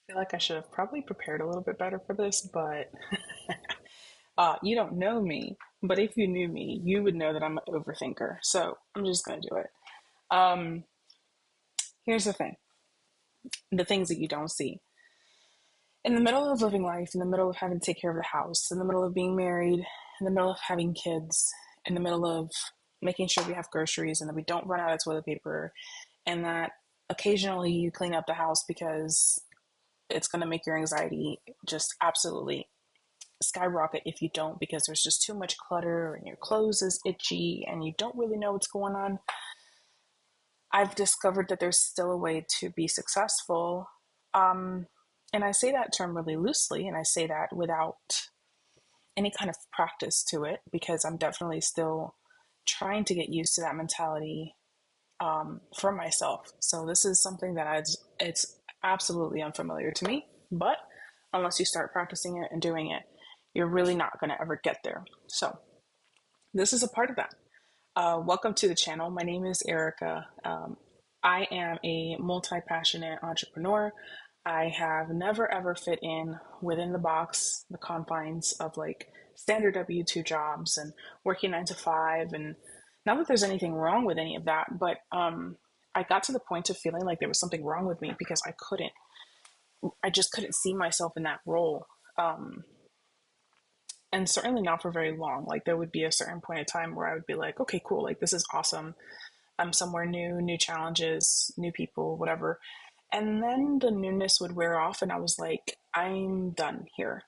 Feel like I should have probably prepared a little bit better for this, but you don't know me. But if you knew me, you would know that I'm an overthinker. So I'm just going to do it. Um, Here's the thing, the things that you don't see. In the middle of living life, in the middle of having to take care of the house, in the middle of being married, in the middle of having kids, in the middle of making sure we have groceries and that we don't run out of toilet paper, and that occasionally you clean up the house because it's going to make your anxiety just absolutely skyrocket if you don't, because there's just too much clutter and your clothes is itchy and you don't really know what's going on. I've discovered that there's still a way to be successful. Um, and I say that term really loosely, and I say that without any kind of practice to it because I'm definitely still trying to get used to that mentality for myself. So this is something that it's absolutely unfamiliar to me, but unless you start practicing it and doing it, you're really not going to ever get there. So this is a part of that. Welcome to the channel. My name is Erica. I am a multi-passionate entrepreneur. I have never ever fit in within the box, the confines of like standard W-2 jobs and working 9 to 5. And not that there's anything wrong with any of that, but I got to the point of feeling like there was something wrong with me because I just couldn't see myself in that role. And certainly not for very long. Like there would be a certain point in time where I would be like, okay, cool, like this is awesome. I'm somewhere new, new challenges, new people, whatever. And then the newness would wear off, and I was like, I'm done here.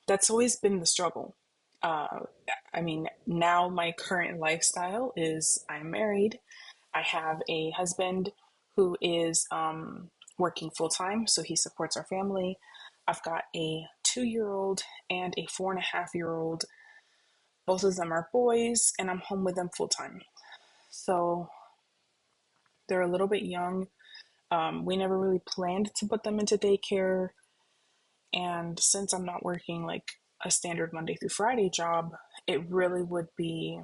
That's always been the struggle. Uh, I mean, now my current lifestyle is I'm married. I have a husband who is working full time, so he supports our family. I've got a 2 year old and a 4.5 year old. Both of them are boys, and I'm home with them full time. So they're a little bit young. We never really planned to put them into daycare. And since I'm not working like a standard Monday through Friday job, it really would be,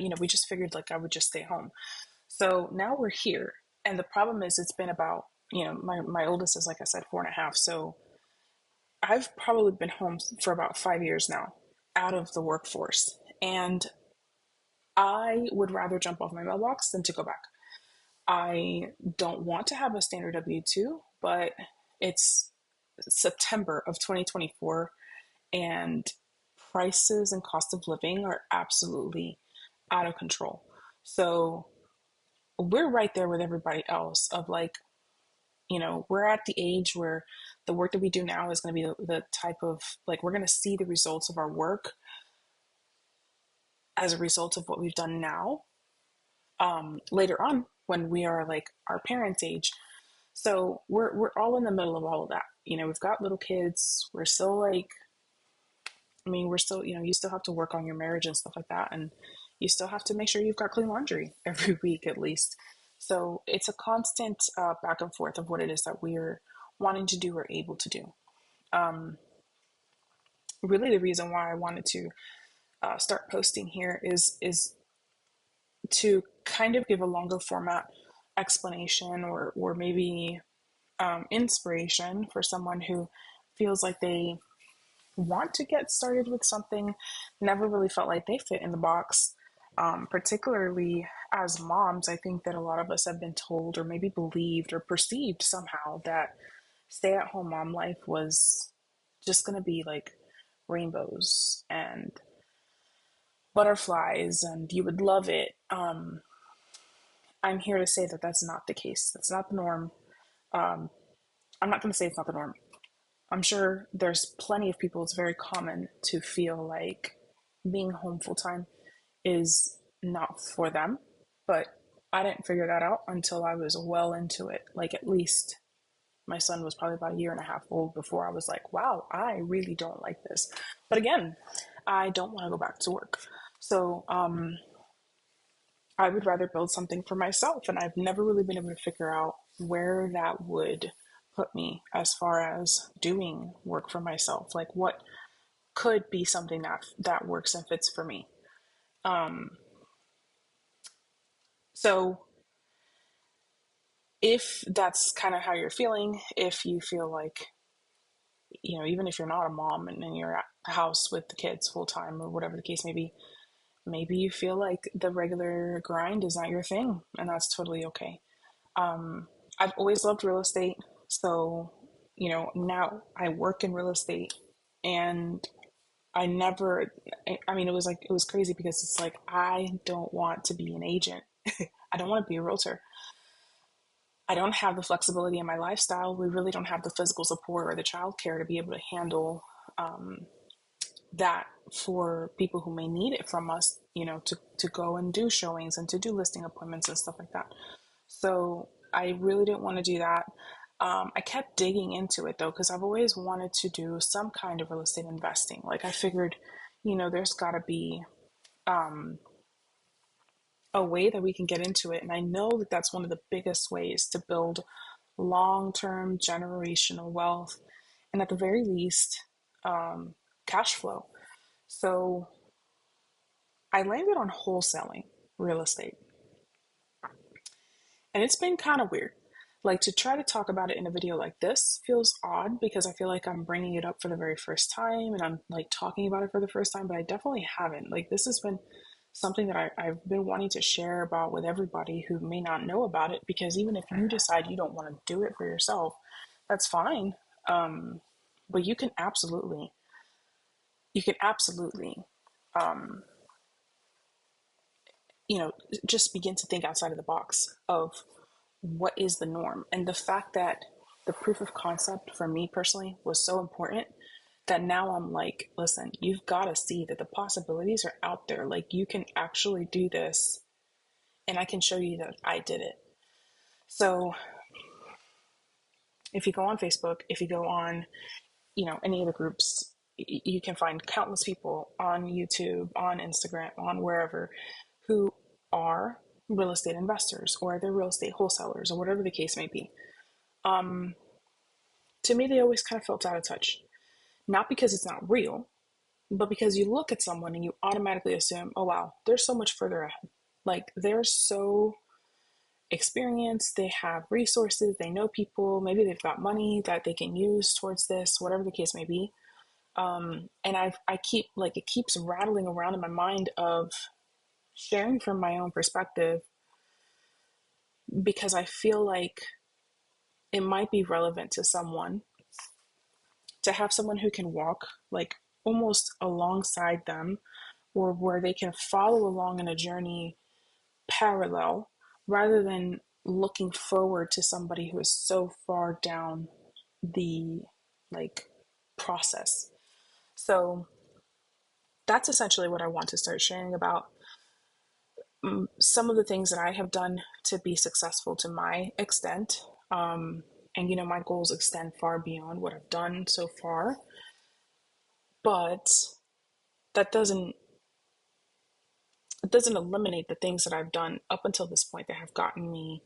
we just figured like I would just stay home. So now we're here. And the problem is, it's been about, my oldest is, like I said, 4.5. So I've probably been home for about 5 years now out of the workforce. And I would rather jump off my mailbox than to go back. I don't want to have a standard W-2, but it's September of 2024 and prices and cost of living are absolutely out of control. So we're right there with everybody else of like, we're at the age where the work that we do now is going to be the type of like, we're going to see the results of our work as a result of what we've done now later on when we are like our parents' age. So we're all in the middle of all of that. We've got little kids. We're still like, I mean, we're still, you still have to work on your marriage and stuff like that. And you still have to make sure you've got clean laundry every week at least. So it's a constant back and forth of what it is that we're wanting to do or able to do. Really, the reason why I wanted to start posting here is to kind of give a longer format explanation or maybe inspiration for someone who feels like they want to get started with something, never really felt like they fit in the box. Particularly as moms, I think that a lot of us have been told or maybe believed or perceived somehow that stay at home mom life was just going to be like rainbows and butterflies and you would love it. I'm here to say that that's not the case. That's not the norm. I'm not going to say it's not the norm. I'm sure there's plenty of people, it's very common to feel like being home full time is not for them. But I didn't figure that out until I was well into it. Like at least my son was probably about a year and a half old before I was like, wow, I really don't like this. But again, I don't want to go back to work. So I would rather build something for myself. And I've never really been able to figure out where that would put me as far as doing work for myself. Like what could be something that works and fits for me. So if that's kind of how you're feeling, if you feel like, even if you're not a mom and you're at the house with the kids full time or whatever the case may be, maybe you feel like the regular grind is not your thing, and that's totally okay. Um, I've always loved real estate. So, now I work in real estate, and I never, I mean, it was crazy because it's like, I don't want to be an agent. I don't want to be a realtor. I don't have the flexibility in my lifestyle. We really don't have the physical support or the childcare to be able to handle um, that for people who may need it from us, to go and do showings and to do listing appointments and stuff like that. So I really didn't want to do that. I kept digging into it though, because I've always wanted to do some kind of real estate investing. Like I figured, there's got to be um, a way that we can get into it. And I know that that's one of the biggest ways to build long term generational wealth and at the very least, um, cash flow. So I landed on wholesaling real estate. And it's been kind of weird. Like to try to talk about it in a video like this feels odd because I feel like I'm bringing it up for the very first time and I'm like talking about it for the first time, but I definitely haven't. Like this has been something that I've been wanting to share about with everybody who may not know about it, because even if you decide you don't want to do it for yourself, that's fine. Um, but you can absolutely, um, you know, just begin to think outside of the box of what is the norm. And the fact that the proof of concept for me personally was so important that now I'm like, listen, you've got to see that the possibilities are out there. Like you can actually do this, and I can show you that I did it. So if you go on Facebook, if you go on, any of the groups, you can find countless people on YouTube, on Instagram, on wherever, who are real estate investors or they're real estate wholesalers or whatever the case may be. Um, to me, they always kind of felt out of touch. Not because it's not real, but because you look at someone and you automatically assume, oh, wow, they're so much further ahead. Like they're so experienced, they have resources, they know people, maybe they've got money that they can use towards this, whatever the case may be. And I keep like, it keeps rattling around in my mind of sharing from my own perspective because I feel like it might be relevant to someone to have someone who can walk like almost alongside them, or where they can follow along in a journey parallel rather than looking forward to somebody who is so far down the like process. So that's essentially what I want to start sharing about. Some of the things that I have done to be successful to my extent. And my goals extend far beyond what I've done so far, but that doesn't eliminate the things that I've done up until this point that have gotten me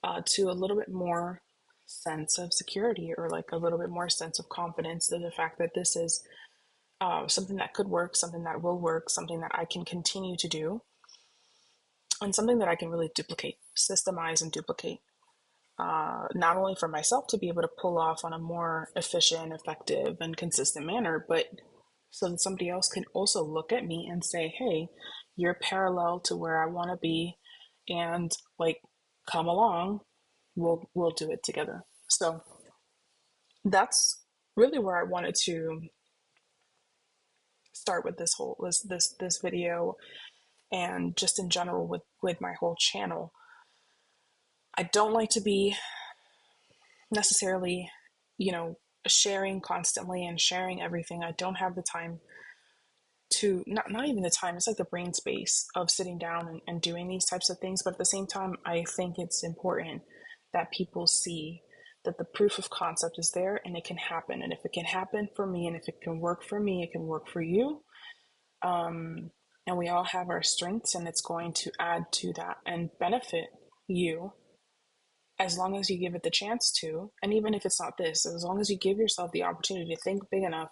to a little bit more sense of security, or like a little bit more sense of confidence to the fact that this is something that could work, something that will work, something that I can continue to do, and something that I can really duplicate, systemize, and duplicate. Not only for myself to be able to pull off on a more efficient, effective, and consistent manner, but so that somebody else can also look at me and say, hey, you're parallel to where I want to be, and like, come along, we'll do it together. So that's really where I wanted to start with this video, and just in general with my whole channel. I don't like to be necessarily, sharing constantly and sharing everything. I don't have the time to, not even the time, it's like the brain space of sitting down and doing these types of things. But at the same time, I think it's important that people see that the proof of concept is there and it can happen. And if it can happen for me, and if it can work for me, it can work for you. And we all have our strengths, and it's going to add to that and benefit you as long as you give it the chance to. And even if it's not this, as long as you give yourself the opportunity to think big enough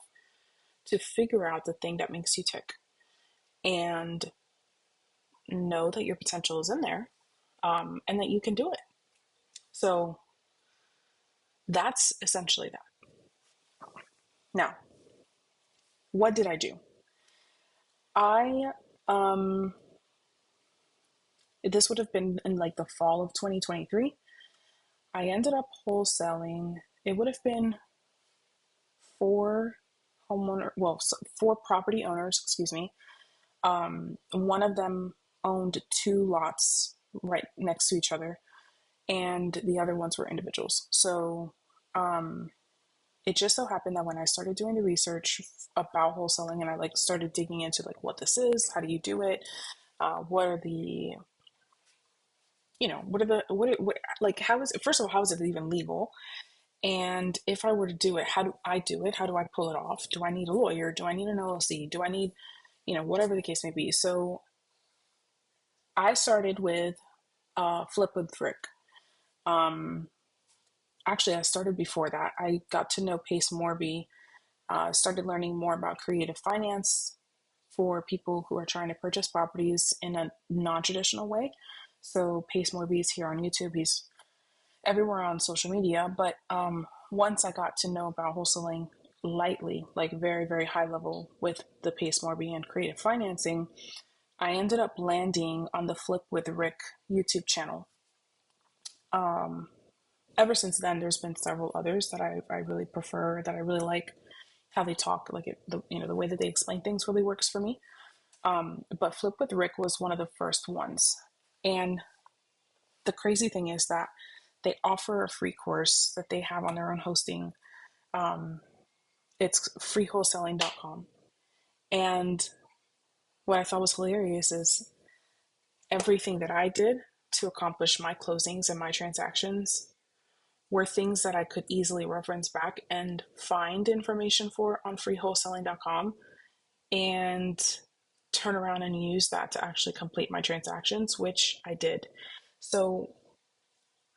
to figure out the thing that makes you tick, and know that your potential is in there, and that you can do it. So that's essentially that. Now, what did I do? I, um, this would have been in like the fall of 2023. I ended up wholesaling. It would have been four four property owners, excuse me. One of them owned two lots right next to each other, and the other ones were individuals. So it just so happened that when I started doing the research about wholesaling and I like started digging into like what this is, how do you do it, what are the what are the what like how is it, first of all, how is it even legal? And if I were to do it, how do I do it? How do I pull it off? Do I need a lawyer? Do I need an LLC? Do I need, whatever the case may be? So I started with Flip with Rick. Actually, I started before that. I got to know Pace Morby, started learning more about creative finance for people who are trying to purchase properties in a non-traditional way. So Pace Morby is here on YouTube. He's everywhere on social media. But once I got to know about wholesaling lightly, like very, very high level with the Pace Morby and creative financing, I ended up landing on the Flip with Rick YouTube channel. Ever since then, there's been several others that I really prefer, that I really like how they talk, like the way that they explain things really works for me. But Flip with Rick was one of the first ones. And the crazy thing is that they offer a free course that they have on their own hosting. It's freewholesaling.com. And what I thought was hilarious is everything that I did to accomplish my closings and my transactions were things that I could easily reference back and find information for on freewholesaling.com and turn around and use that to actually complete my transactions, which I did. So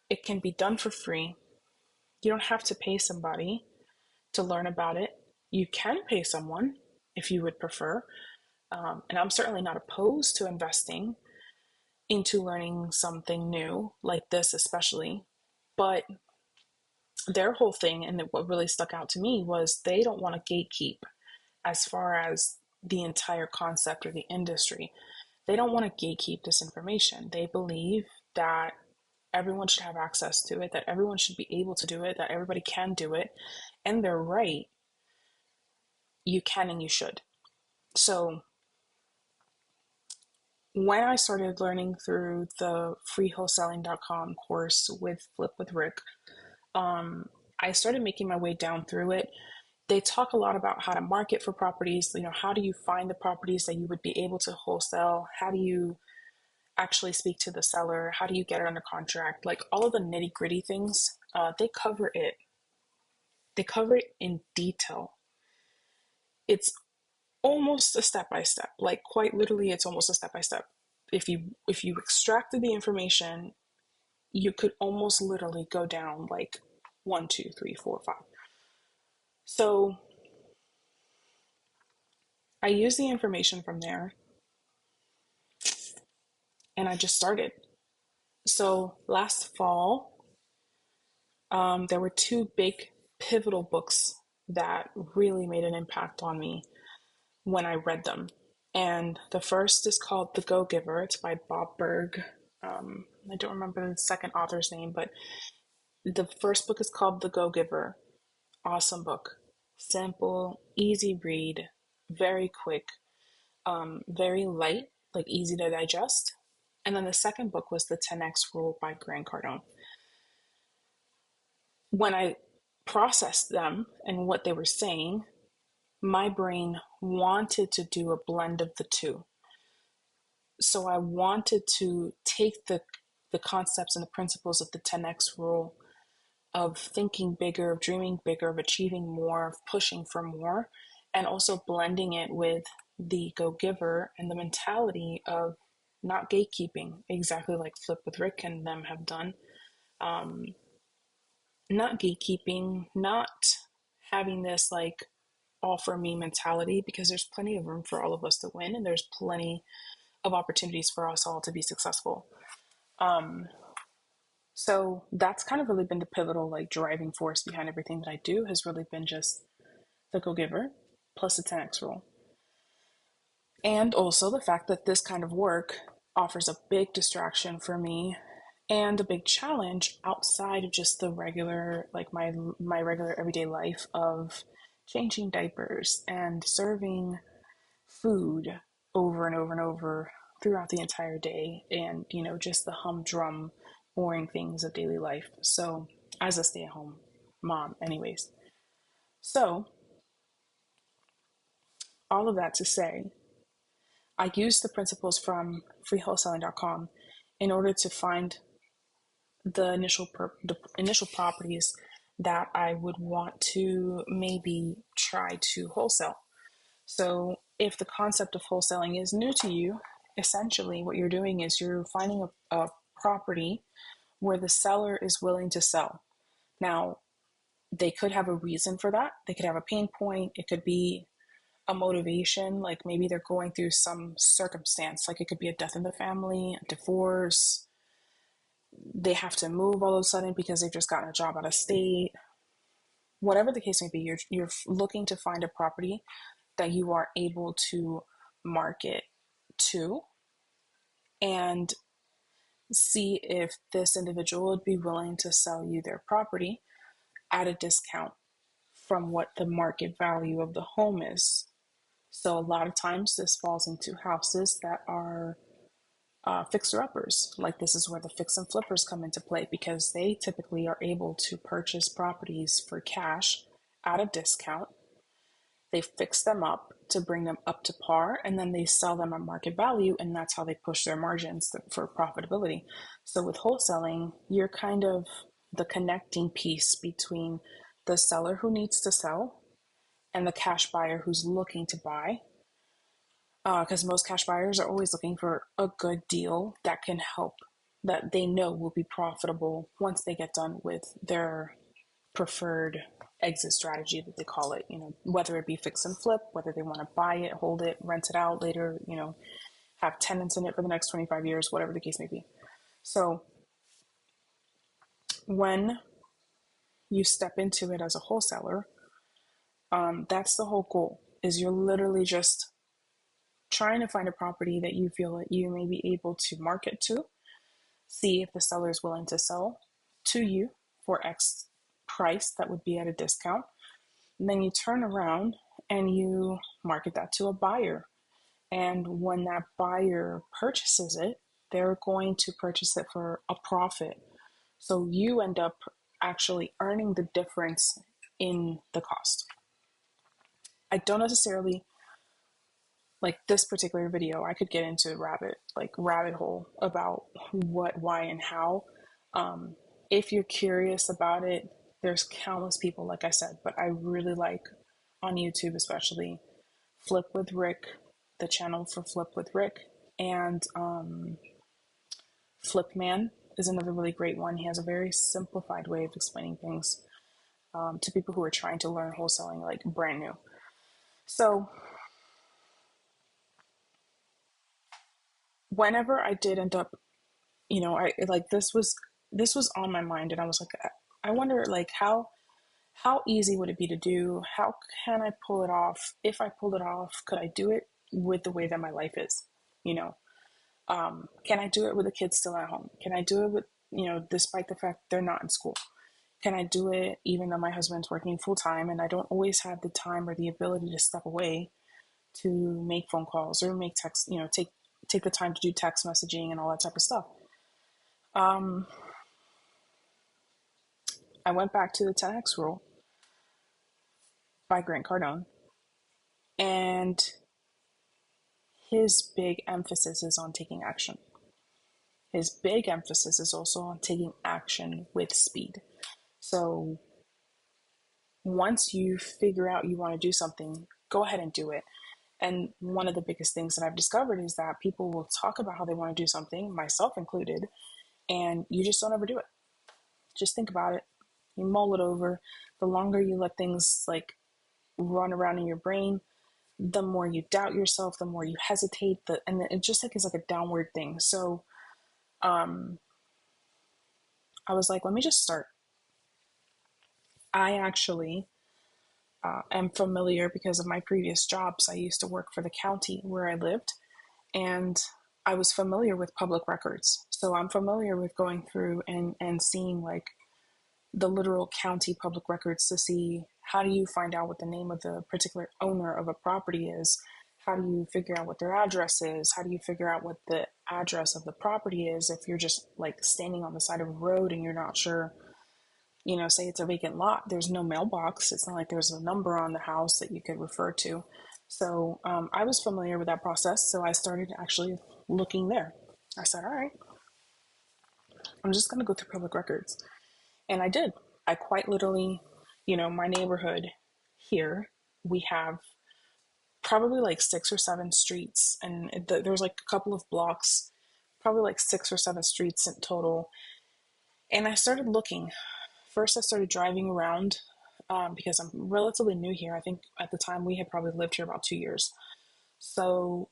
it can be done for free. You don't have to pay somebody to learn about it. You can pay someone if you would prefer. And I'm certainly not opposed to investing into learning something new like this, especially. But their whole thing, and what really stuck out to me, was they don't want to gatekeep as far as the entire concept or the industry. They don't want to gatekeep this information. They believe that everyone should have access to it, that everyone should be able to do it, that everybody can do it. And they're right. You can and you should. So when I started learning through the freewholesaling.com course with Flip with Rick, I started making my way down through it. They talk a lot about how to market for properties. How do you find the properties that you would be able to wholesale? How do you actually speak to the seller? How do you get it under contract? Like all of the nitty gritty things, they cover it. They cover it in detail. It's almost a step by step. Like quite literally, it's almost a step by step. If you extracted the information, you could almost literally go down like 1, 2, 3, 4, 5. So I used the information from there and I just started. So last fall, there were two big pivotal books that really made an impact on me when I read them. And the first is called The Go-Giver. It's by Bob Berg. I don't remember the second author's name, but the first book is called The Go-Giver. Awesome book. Simple, easy read, very quick, very light, like easy to digest. And then the second book was The 10X Rule by Grant Cardone. When I processed them and what they were saying, my brain wanted to do a blend of the two. So I wanted to take the concepts and the principles of the 10X rule, of thinking bigger, of dreaming bigger, of achieving more, of pushing for more, and also blending it with the go-giver and the mentality of not gatekeeping, exactly like Flip with Rick and them have done. Not gatekeeping, not having this like all for me mentality, because there's plenty of room for all of us to win and there's plenty of opportunities for us all to be successful. So that's kind of really been the pivotal, like, driving force behind everything that I do, has really been just the go giver plus the 10x rule. And also the fact that this kind of work offers a big distraction for me and a big challenge outside of just the regular, like, my regular everyday life of changing diapers and serving food over and over and over throughout the entire day, and just the humdrum boring things of daily life. So as a stay-at-home mom anyways, so all of that to say, I used the principles from freewholesaling.com in order to find the initial properties that I would want to maybe try to wholesale. So if the concept of wholesaling is new to you, essentially what you're doing is you're finding a property where the seller is willing to sell. Now, they could have a reason for that. They could have a pain point. It could be a motivation, like maybe they're going through some circumstance, like it could be a death in the family, a divorce, they have to move all of a sudden because they've just gotten a job out of state. Whatever the case may be, you're looking to find a property that you are able to market to and see if this individual would be willing to sell you their property at a discount from what the market value of the home is. So a lot of times this falls into houses that are fixer uppers. Like, this is where the fix and flippers come into play, because they typically are able to purchase properties for cash at a discount. They fix them up to bring them up to par, and then they sell them at market value, and that's how they push their margins for profitability. So with wholesaling, you're kind of the connecting piece between the seller who needs to sell and the cash buyer who's looking to buy, because most cash buyers are always looking for a good deal that can help, that they know will be profitable once they get done with their preferred exit strategy, that they call it, whether it be fix and flip, whether they want to buy it, hold it, rent it out later, have tenants in it for the next 25 years, whatever the case may be. So when you step into it as a wholesaler, that's the whole goal, is you're literally just trying to find a property that you feel that you may be able to market to, see if the seller is willing to sell to you for X price that would be at a discount. And then you turn around and you market that to a buyer. And when that buyer purchases it, they're going to purchase it for a profit. So you end up actually earning the difference in the cost. I don't necessarily, like, this particular video, I could get into rabbit hole about what, why, and how. If you're curious about it, there's countless people, like I said, but I really like, on YouTube especially, Flip with Rick, the channel for Flip with Rick, and Flipman is another really great one. He has a very simplified way of explaining things to people who are trying to learn wholesaling, like, brand new. So whenever I did end up, I like, this was on my mind, and I was like, I wonder, like, how easy would it be to do? How can I pull it off? If I pulled it off, could I do it with the way that my life is? You know, can I do it with the kids still at home? Can I do it with, despite the fact they're not in school? Can I do it even though my husband's working full time and I don't always have the time or the ability to step away to make phone calls or make text, take the time to do text messaging and all that type of stuff. Um, I went back to the 10x rule by Grant Cardone, and his big emphasis is on taking action. His big emphasis is also on taking action with speed. So once you figure out you want to do something, go ahead and do it. And one of the biggest things that I've discovered is that people will talk about how they want to do something, myself included, and you just don't ever do it. Just think about it. You mull it over. The longer you let things, like, run around in your brain, the more you doubt yourself, the more you hesitate, and it just, like, is like a downward thing. So I was like, let me just start. I actually am familiar because of my previous jobs. I used to work for the county where I lived, and I was familiar with public records. So I'm familiar with going through and seeing like the literal county public records to see how do you find out what the name of the particular owner of a property is? How do you figure out what their address is? How do you figure out what the address of the property is if you're just like standing on the side of a road and you're not sure, say it's a vacant lot, there's no mailbox. It's not like there's a number on the house that you could refer to. So I was familiar with that process. So I started actually looking there. I said, all right, I'm just going to go through public records. And I did. I quite literally, my neighborhood here, we have probably like 6 or 7 streets, and there's like a couple of blocks, probably like 6 or 7 streets in total. And I started looking. First, I started driving around because I'm relatively new here. I think at the time we had probably lived here about 2 years. So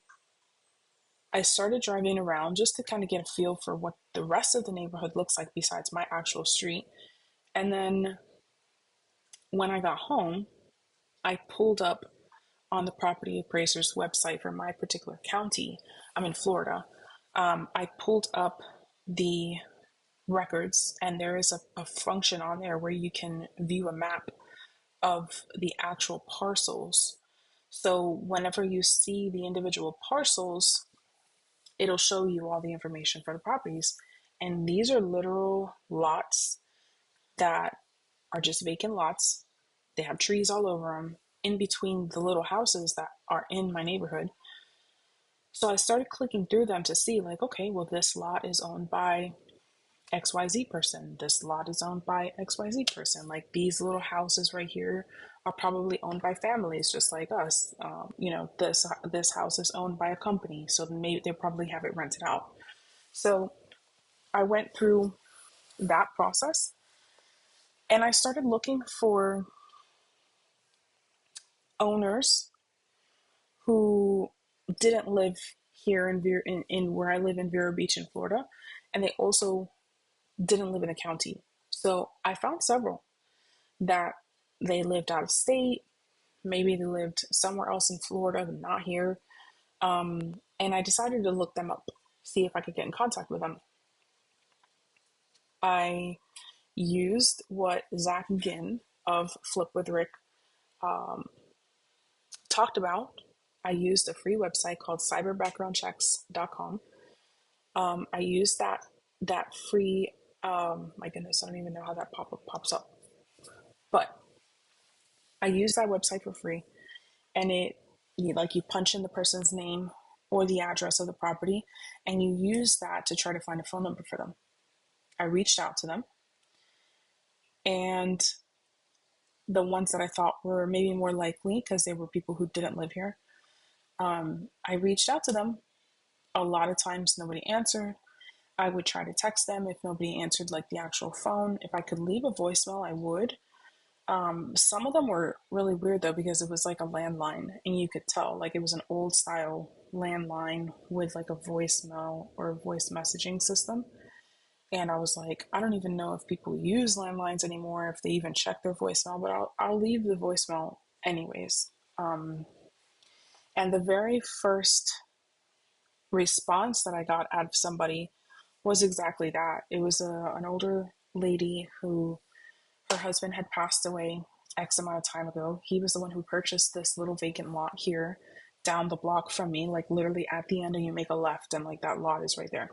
I started driving around just to kind of get a feel for what the rest of the neighborhood looks like besides my actual street. And then when I got home, I pulled up on the property appraiser's website for my particular county. I'm in Florida. I pulled up the records, and there is a function on there where you can view a map of the actual parcels. So whenever you see the individual parcels, it'll show you all the information for the properties. And these are literal lots that are just vacant lots. They have trees all over them in between the little houses that are in my neighborhood. So I started clicking through them to see, like, okay, well, this lot is owned by XYZ person. This lot is owned by XYZ person. Like, these little houses right here are probably owned by families just like us. This house is owned by a company, so maybe they probably have it rented out. So I went through that process, and I started looking for owners who didn't live here in where I live in Vero Beach in Florida, and they also didn't live in the county. So I found several that they lived out of state, maybe they lived somewhere else in Florida, but not here. And I decided to look them up, see if I could get in contact with them. I used what Zach Ginn of Flip with Rick talked about. I used a free website called cyberbackgroundchecks.com. I used that free. My goodness, I don't even know how that pops up, but I used that website for free, and you punch in the person's name or the address of the property, and you use that to try to find a phone number for them. I reached out to them, and the ones that I thought were maybe more likely because they were people who didn't live here, I reached out to them. A lot of times nobody answered. I would try to text them if nobody answered, like the actual phone. If I could leave a voicemail, I would. Some of them were really weird though because it was like a landline, and you could tell like it was an old style landline with like a voicemail or a voice messaging system. And I was like, I don't even know if people use landlines anymore, if they even check their voicemail, but I'll leave the voicemail anyways. And the very first response that I got out of somebody was exactly that. It was an older lady who her husband had passed away X amount of time ago. He was the one who purchased this little vacant lot here down the block from me, like literally at the end, and you make a left, and like that lot is right there.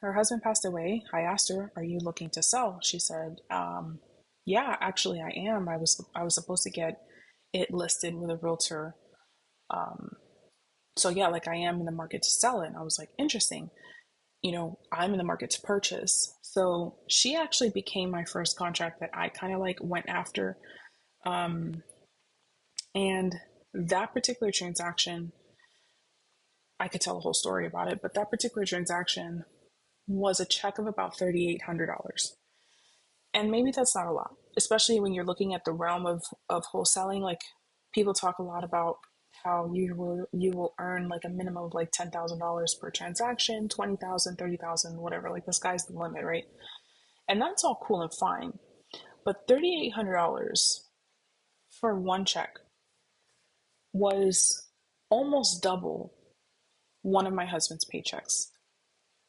Her husband passed away. I asked her, "Are you looking to sell?" She said, "Yeah, actually, I am. I was supposed to get it listed with a realtor. So yeah, like I am in the market to sell it." And I was like, "Interesting. I'm in the market to purchase." So she actually became my first contract that I kind of like went after. And that particular transaction, I could tell a whole story about it, but that particular transaction was a check of about $3,800. And maybe that's not a lot, especially when you're looking at the realm of wholesaling. Like, people talk a lot about how you will earn like a minimum of like $10,000 per transaction, 20,000, 30,000, whatever. Like the sky's the limit, right? And that's all cool and fine. But $3,800 for one check was almost double one of my husband's paychecks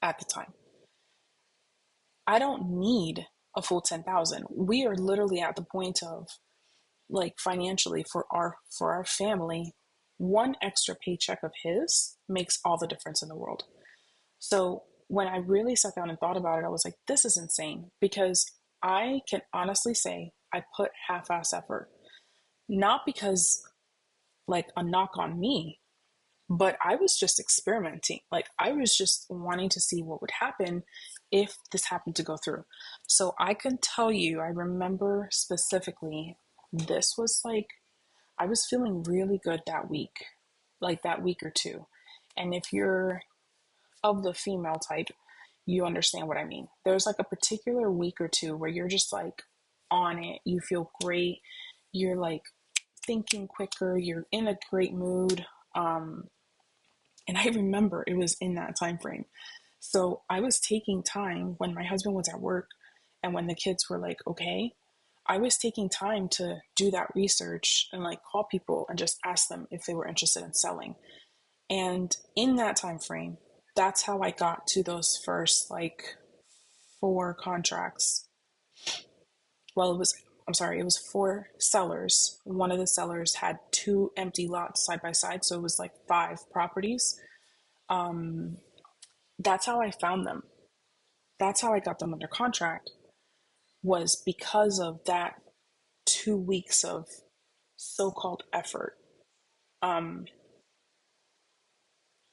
at the time. I don't need a full 10,000. We are literally at the point of like financially for our family, one extra paycheck of his makes all the difference in the world. So when I really sat down and thought about it, I was like, this is insane because I can honestly say I put half-ass effort, not because like a knock on me, but I was just experimenting. Like I was just wanting to see what would happen if this happened to go through. So I can tell you, I remember specifically, this was like, I was feeling really good that week, like that week or two. And if you're of the female type, you understand what I mean. There's like a particular week or two where you're just like on it, you feel great, you're like thinking quicker, you're in a great mood. And I remember it was in that time frame. So I was taking time when my husband was at work and when the kids were like, okay, I was taking time to do that research and like call people and just ask them if they were interested in selling. And in that time frame, that's how I got to those first like four contracts. Well, I'm sorry, it was four sellers. One of the sellers had two empty lots side by side, so it was like five properties. That's how I found them. That's how I got them under contract, was because of that 2 weeks of so-called effort. Um,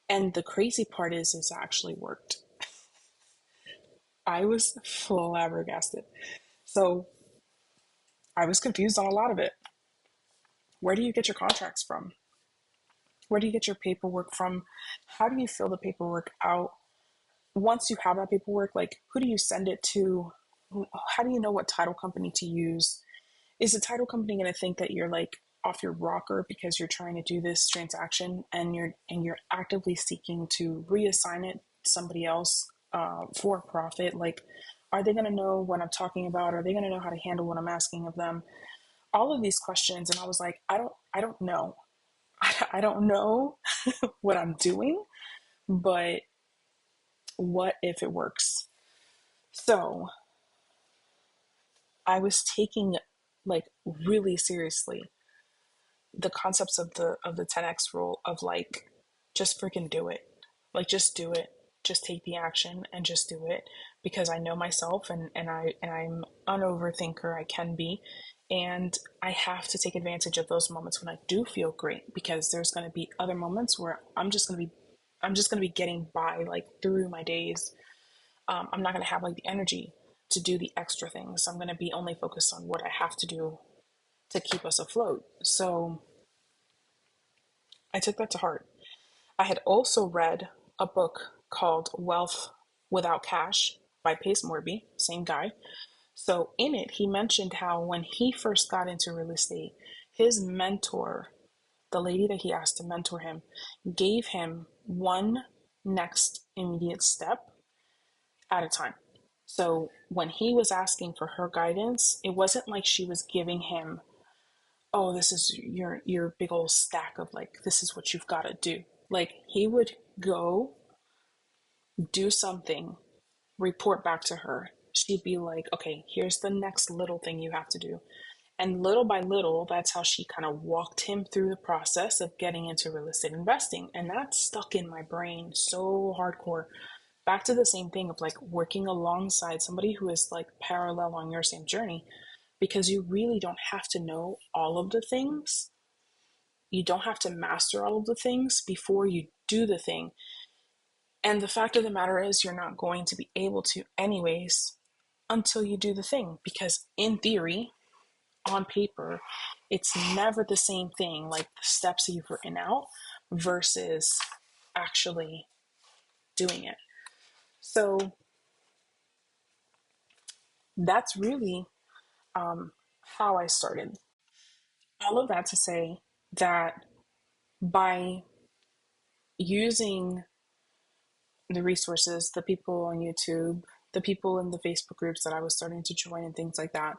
and the crazy part is, it actually worked. I was flabbergasted. So I was confused on a lot of it. Where do you get your contracts from? Where do you get your paperwork from? How do you fill the paperwork out? Once you have that paperwork, like who do you send it to? How do you know what title company to use? Is the title company going to think that you're like off your rocker because you're trying to do this transaction and you're actively seeking to reassign it to somebody else for profit? Like, are they going to know what I'm talking about? Are they going to know how to handle what I'm asking of them? All of these questions, and I was like, I don't know. I don't know what I'm doing, but what if it works? So I was taking like really seriously the concepts of the 10x rule of like, just freaking do it. Like just do it. Just take the action and just do it, because I know myself, and I'm an overthinker. I can be, and I have to take advantage of those moments when I do feel great, because there's going to be other moments where I'm just going to be getting by like through my days. I'm not going to have like the energy to do the extra things. I'm going to be only focused on what I have to do to keep us afloat. So I took that to heart. I had also read a book called Wealth Without Cash by Pace Morby, same guy. So in it, he mentioned how when he first got into real estate, his mentor, the lady that he asked to mentor him, gave him one next immediate step at a time. So when he was asking for her guidance, it wasn't like she was giving him, oh, this is your big old stack of like, this is what you've got to do. Like he would go do something, report back to her. She'd be like, okay, here's the next little thing you have to do. And little by little, that's how she kind of walked him through the process of getting into real estate investing. And that stuck in my brain so hardcore. Back to the same thing of like working alongside somebody who is like parallel on your same journey, because you really don't have to know all of the things. You don't have to master all of the things before you do the thing. And the fact of the matter is, you're not going to be able to, anyways, until you do the thing. Because in theory, on paper, it's never the same thing, like the steps you've written out versus actually doing it. So that's really how I started. All of that to say that by using the resources, the people on YouTube, the people in the Facebook groups that I was starting to join and things like that,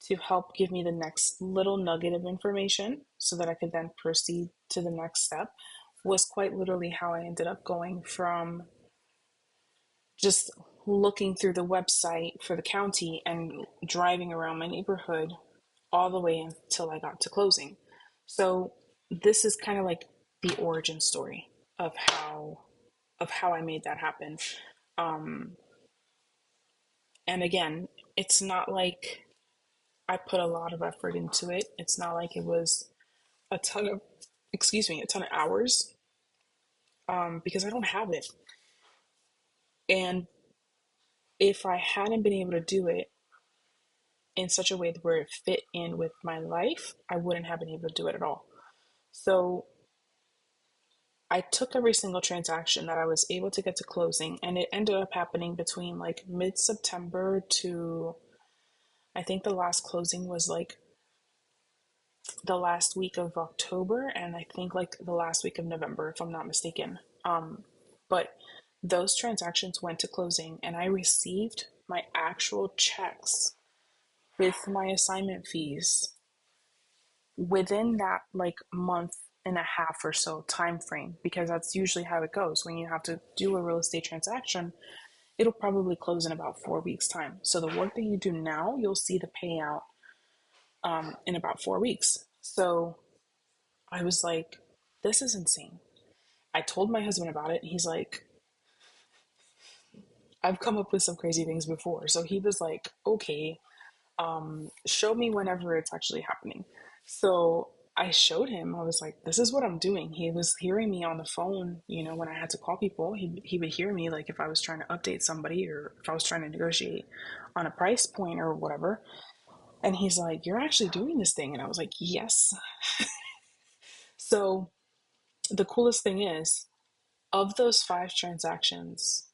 to help give me the next little nugget of information so that I could then proceed to the next step, was quite literally how I ended up going from just looking through the website for the county and driving around my neighborhood all the way until I got to closing. So this is kind of like the origin story of how I made that happen. Um, and again, it's not like I put a lot of effort into it. It's not like it was a ton of, excuse me, a ton of hours, because I don't have it. And if I hadn't been able to do it in such a way where it fit in with my life, I wouldn't have been able to do it at all. So I took every single transaction that I was able to get to closing, and it ended up happening between like mid September to, I think the last closing was like the last week of October, and I think like the last week of November, if I'm not mistaken. But those transactions went to closing, and I received my actual checks with my assignment fees within that like month and a half or so time frame, because that's usually how it goes when you have to do a real estate transaction. It'll probably close in about 4 weeks time, so the work that you do now, you'll see the payout in about 4 weeks. So I was like, this is insane. I told my husband about it. He's like, I've come up with some crazy things before. So he was like, okay, show me whenever it's actually happening. So I showed him. I was like, this is what I'm doing. He was hearing me on the phone, when I had to call people. He would hear me, like if I was trying to update somebody or if I was trying to negotiate on a price point or whatever. And he's like, you're actually doing this thing. And I was like, yes. So the coolest thing is, of those 5 transactions,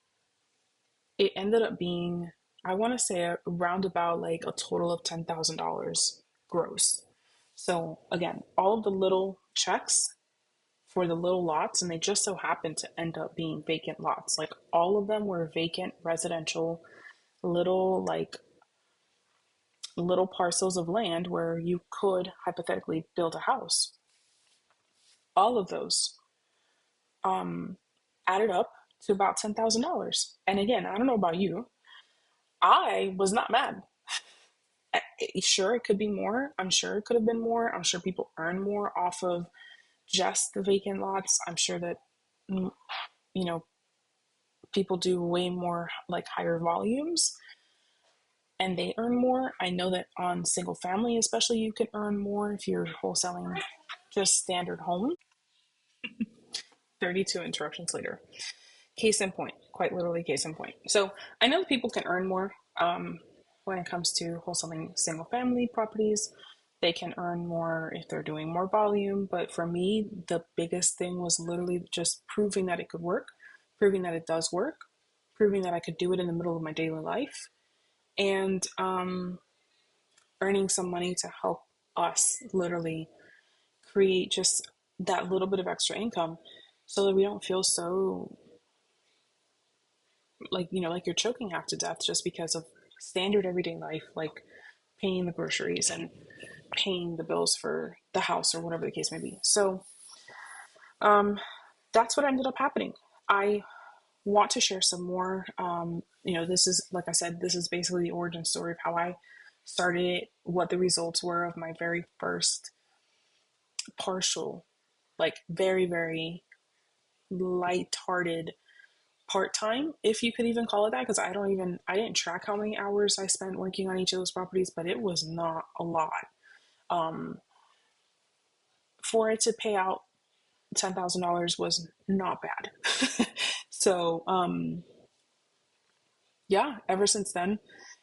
it ended up being, I want to say, around about like a total of $10,000 gross. So again, all of the little checks for the little lots, and they just so happened to end up being vacant lots. Like all of them were vacant residential, little like little parcels of land where you could hypothetically build a house. All of those um, added up to about $10,000. And again, I don't know about you, I was not mad. Sure, it could be more. I'm sure it could have been more. I'm sure people earn more off of just the vacant lots. I'm sure that, mm, you know, people do way more, like higher volumes, and they earn more. I know that on single family, especially, you can earn more if you're wholesaling just standard home. 32 interruptions later. Case in point, quite literally, case in point. So I know that people can earn more when it comes to wholesaling single family properties. They can earn more if they're doing more volume. But for me, the biggest thing was literally just proving that it could work, proving that it does work, proving that I could do it in the middle of my daily life, and earning some money to help us literally create just that little bit of extra income so that we don't feel so like, like you're choking half to death just because of standard everyday life, like paying the groceries and paying the bills for the house or whatever the case may be. So um, that's what ended up happening. I want to share some more. This is, like I said, this is basically the origin story of how I started it, what the results were of my very first partial, like very, very light-hearted part-time, if you could even call it that, because I didn't track how many hours I spent working on each of those properties, but it was not a lot. Um, for it to pay out $10,000 was not bad. So yeah, ever since then,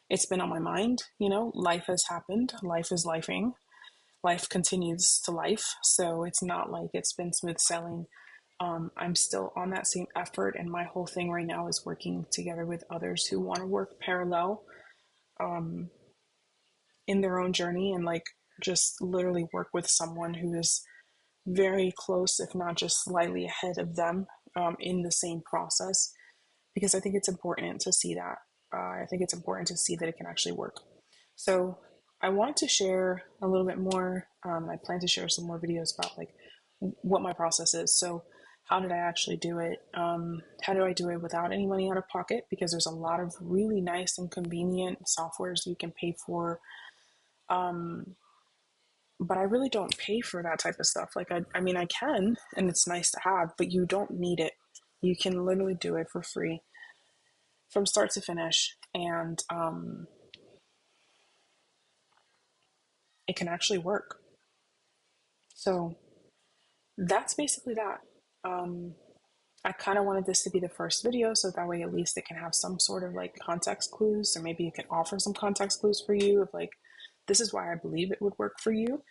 it's been on my mind. Life has happened. Life is lifing. Life continues to life. So it's not like it's been smooth sailing. I'm still on that same effort, and my whole thing right now is working together with others who want to work parallel um, in their own journey, and like just literally work with someone who is very close, if not just slightly ahead of them in the same process, because I think it's important to see that. I think it's important to see that it can actually work. So I want to share a little bit more. I plan to share some more videos about like what my process is. So how did I actually do it? How do I do it without any money out of pocket? Because there's a lot of really nice and convenient softwares you can pay for. But I really don't pay for that type of stuff. Like, I mean, I can, and it's nice to have, but you don't need it. You can literally do it for free from start to finish. And it can actually work. So that's basically that. Um, I kind of wanted this to be the first video so that way at least it can have some sort of like context clues, or maybe it can offer some context clues for you of like, this is why I believe it would work for you.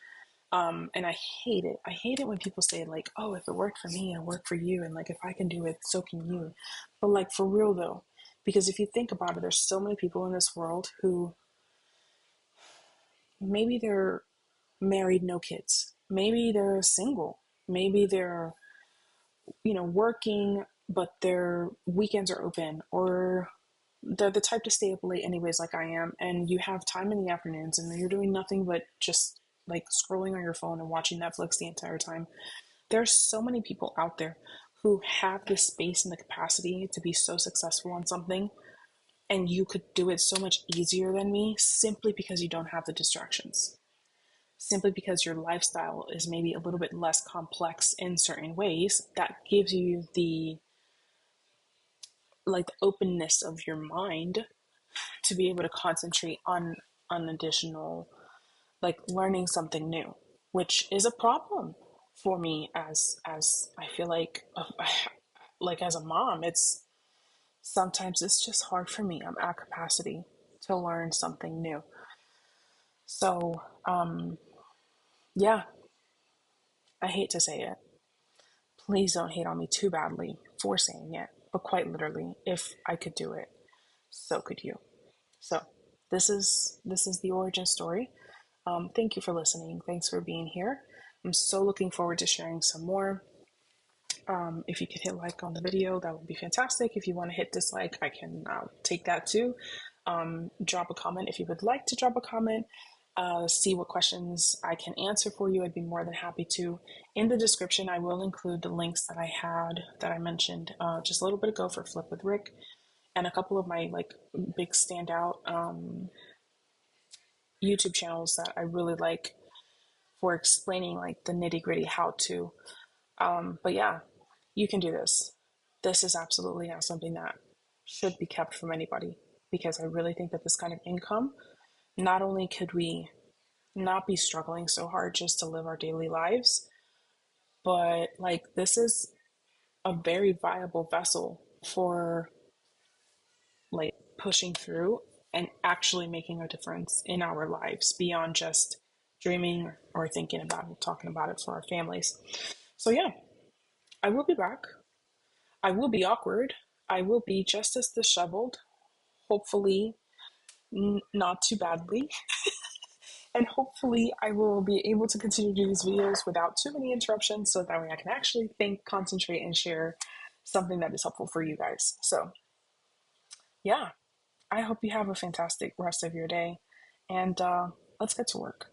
And I hate it. I hate it when people say like, oh, if it worked for me, it'll work for you. And like, if I can do it, so can you. But like, for real though, because if you think about it, there's so many people in this world who maybe they're married, no kids. Maybe they're single. Maybe they're, working, but their weekends are open, or they're the type to stay up late anyways, like I am, and you have time in the afternoons and you're doing nothing but just like scrolling on your phone and watching Netflix the entire time. There's so many people out there who have the space and the capacity to be so successful on something, and you could do it so much easier than me simply because you don't have the distractions, simply because your lifestyle is maybe a little bit less complex in certain ways. That gives you the like the openness of your mind to be able to concentrate on additional, like learning something new, which is a problem for me as I feel like as a mom. It's sometimes it's just hard for me. I'm at capacity to learn something new. So yeah, I hate to say it. Please don't hate on me too badly for saying it, but quite literally, if I could do it, so could you. So this is the origin story. Thank you for listening. Thanks for being here. I'm so looking forward to sharing some more. If you could hit like on the video, that would be fantastic. If you want to hit dislike, I can take that too. Drop a comment if you would like to drop a comment. See what questions I can answer for you. I'd be more than happy to. In the description, I will include the links that I had that I mentioned just a little bit ago for Flip with Rick, and a couple of my like big standout YouTube channels that I really like for explaining like the nitty gritty how to. But yeah, you can do this. This is absolutely not something that should be kept from anybody, because I really think that this kind of income, not only could we not be struggling so hard just to live our daily lives, but like this is a very viable vessel for like pushing through and actually making a difference in our lives beyond just dreaming or thinking about it, talking about it for our families. So yeah, I will be back. I will be awkward. I will be just as disheveled, hopefully not too badly. And hopefully I will be able to continue to do these videos without too many interruptions, so that way I can actually think, concentrate, and share something that is helpful for you guys. So yeah, I hope you have a fantastic rest of your day, and let's get to work.